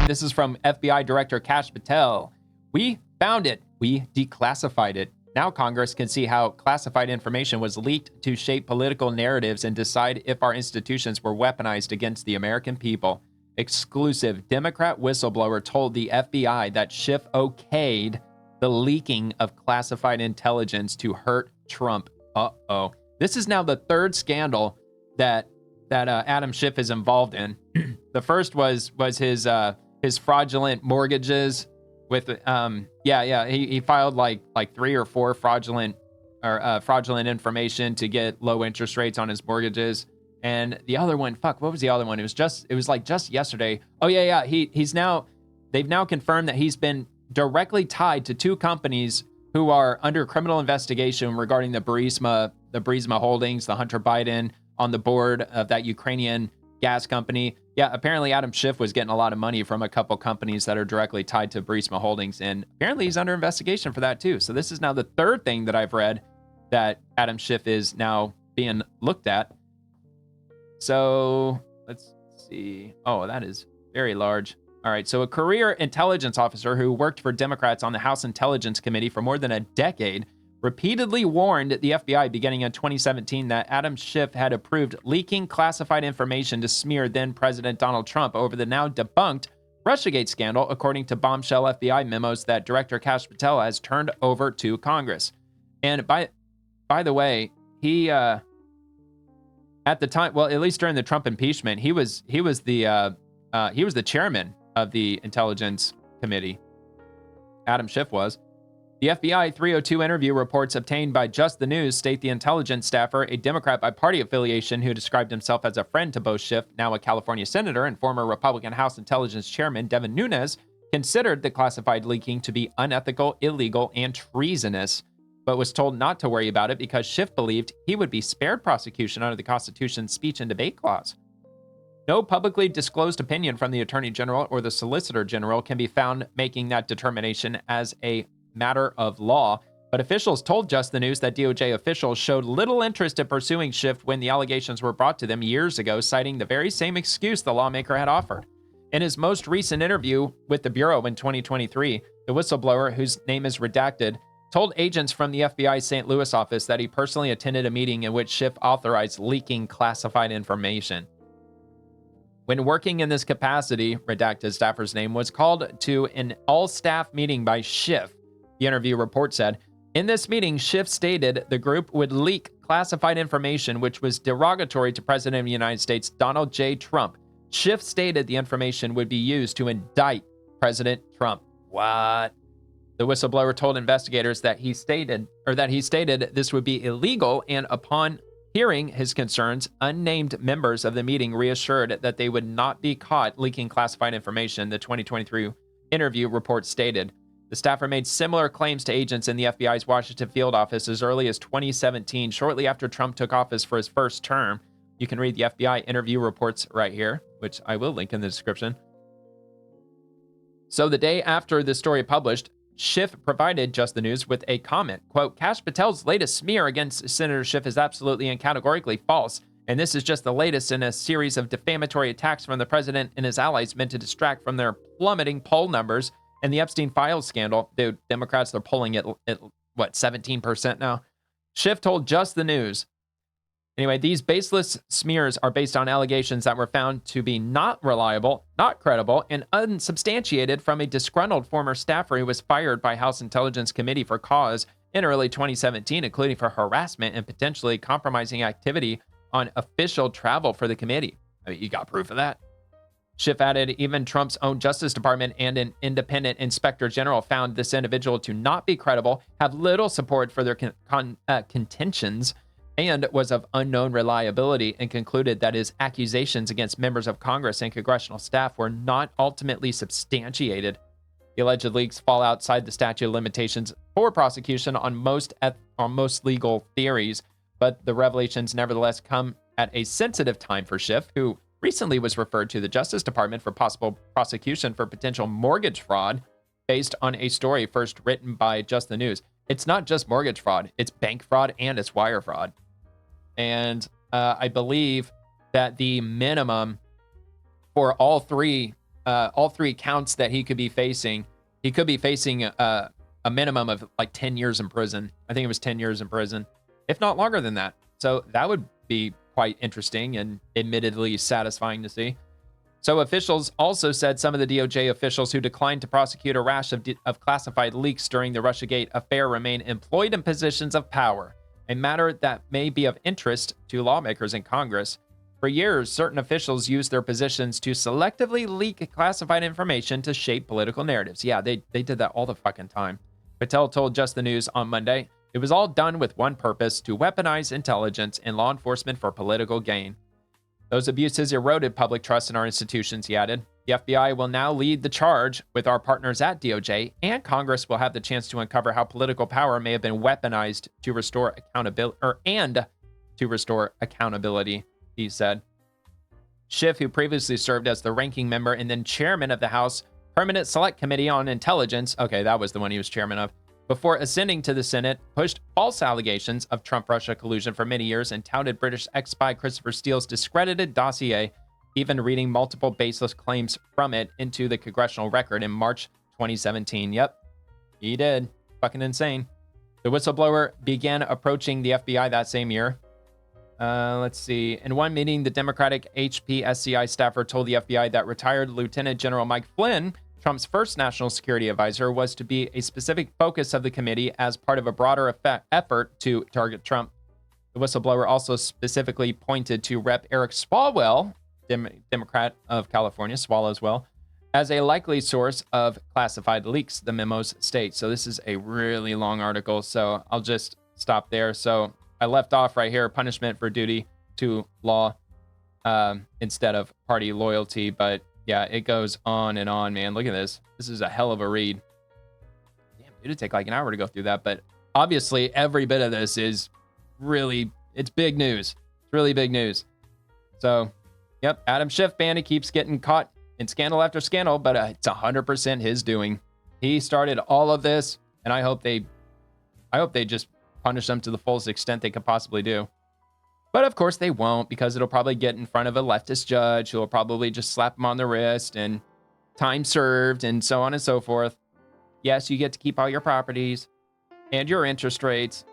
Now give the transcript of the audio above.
This is from FBI Director Kash Patel. We found it. We declassified it. Now Congress can see how classified information was leaked to shape political narratives and decide if our institutions were weaponized against the American people. Exclusive Democrat whistleblower told the FBI that Schiff okayed the leaking of classified intelligence to hurt Trump. Uh-oh. This is now the third scandal that Adam Schiff is involved in. The first was his fraudulent mortgages with he filed like 3 or 4 fraudulent information to get low interest rates on his mortgages. And the other one, what was the other one? It was like just yesterday. Oh yeah. They've now confirmed that he's been directly tied to 2 companies who are under criminal investigation regarding the Burisma holdings, the Hunter Biden on the board of that Ukrainian gas company. Yeah, apparently Adam Schiff was getting a lot of money from a couple companies that are directly tied to Burisma Holdings, and apparently he's under investigation for that too. So this is now the third thing that I've read that Adam Schiff is now being looked at. So let's see. Oh, that is very large. All right, so a career intelligence officer who worked for Democrats on the House Intelligence Committee for more than a decade repeatedly warned the FBI beginning in 2017 that Adam Schiff had approved leaking classified information to smear then-President Donald Trump over the now debunked Russiagate scandal, according to bombshell FBI memos that Director Kash Patel has turned over to Congress. And by the way, he at the time, well, at least during the Trump impeachment, he was the chairman of the Intelligence Committee. Adam Schiff was. The FBI 302 interview reports obtained by Just the News state the intelligence staffer, a Democrat by party affiliation who described himself as a friend to both Schiff, now a California senator, and former Republican House Intelligence Chairman Devin Nunes, considered the classified leaking to be unethical, illegal, and treasonous, but was told not to worry about it because Schiff believed he would be spared prosecution under the Constitution's speech and debate clause. No publicly disclosed opinion from the Attorney General or the Solicitor General can be found making that determination as a matter of law, but officials told Just the News that DOJ officials showed little interest in pursuing Schiff when the allegations were brought to them years ago, citing the very same excuse the lawmaker had offered. In his most recent interview with the Bureau in 2023, the whistleblower, whose name is redacted, told agents from the FBI's St. Louis office that he personally attended a meeting in which Schiff authorized leaking classified information. When working in this capacity, redacted staffer's name was called to an all-staff meeting by Schiff. The interview report said, in this meeting, Schiff stated the group would leak classified information which was derogatory to President of the United States, Donald J. Trump. Schiff stated the information would be used to indict President Trump. What? The whistleblower told investigators that he stated this would be illegal, and upon hearing his concerns, unnamed members of the meeting reassured that they would not be caught leaking classified information, the 2023 interview report stated. The staffer made similar claims to agents in the FBI's Washington field office as early as 2017, shortly after Trump took office for his first term. You can read the FBI interview reports right here, which I will link in the description. So the day after the story published, Schiff provided Just the News with a comment, quote, Kash Patel's latest smear against Senator Schiff is absolutely and categorically false, and this is just the latest in a series of defamatory attacks from the president and his allies meant to distract from their plummeting poll numbers and the Epstein Files scandal. Dude, Democrats are polling at what, 17% now? Schiff told Just the News. Anyway, these baseless smears are based on allegations that were found to be not reliable, not credible, and unsubstantiated from a disgruntled former staffer who was fired by House Intelligence Committee for cause in early 2017, including for harassment and potentially compromising activity on official travel for the committee. I mean, you got proof of that. Schiff added, even Trump's own Justice Department and an independent inspector general found this individual to not be credible, have little support for their contentions, and was of unknown reliability, and concluded that his accusations against members of Congress and congressional staff were not ultimately substantiated. The alleged leaks fall outside the statute of limitations for prosecution on most legal theories, but the revelations nevertheless come at a sensitive time for Schiff, who recently was referred to the Justice Department for possible prosecution for potential mortgage fraud based on a story first written by Just the News. It's not just mortgage fraud, it's bank fraud and it's wire fraud. And I believe that the minimum for all three all 3 counts that he could be facing. He could be facing a minimum of like 10 years in prison. I think it was 10 years in prison, if not longer than that. So that would be quite interesting and admittedly satisfying to see. So officials also said some of the DOJ officials who declined to prosecute a rash of classified leaks during the Russiagate affair remain employed in positions of power, a matter that may be of interest to lawmakers in Congress. For years, certain officials used their positions to selectively leak classified information to shape political narratives. Yeah, they did that all the fucking time. Patel told Just the News on Monday, it was all done with one purpose, to weaponize intelligence and law enforcement for political gain. Those abuses eroded public trust in our institutions, he added. The FBI will now lead the charge with our partners at DOJ, and Congress will have the chance to uncover how political power may have been weaponized to restore accountability, he said. Schiff, who previously served as the ranking member and then chairman of the House Permanent Select Committee on Intelligence, okay, that was the one he was chairman of, before ascending to the Senate, pushed false allegations of Trump-Russia collusion for many years and touted British ex-spy Christopher Steele's discredited dossier, even reading multiple baseless claims from it into the congressional record in March 2017. Yep, he did. Fucking insane. The whistleblower began approaching the FBI that same year. Let's see. In one meeting, the Democratic HPSCI staffer told the FBI that retired Lieutenant General Mike Flynn, Trump's first national security advisor, was to be a specific focus of the committee as part of a broader effort to target Trump. The whistleblower also specifically pointed to Rep. Eric Swalwell, Democrat of California, Swalwell, as a likely source of classified leaks, the memos state. So this is a really long article, so I'll just stop there. So I left off right here, punishment for duty to law instead of party loyalty, but yeah, it goes on and on, man. Look at this. This is a hell of a read. Damn, it'd take like an hour to go through that. But obviously, every bit of this is really, it's big news. It's really big news. So, yep, Adam Schiff bandit keeps getting caught in scandal after scandal, but it's 100% his doing. He started all of this, and I hope they just punish them to the fullest extent they could possibly do. But of course they won't, because it'll probably get in front of a leftist judge who will probably just slap him on the wrist and time served and so on and so forth. Yes, you get to keep all your properties and your interest rates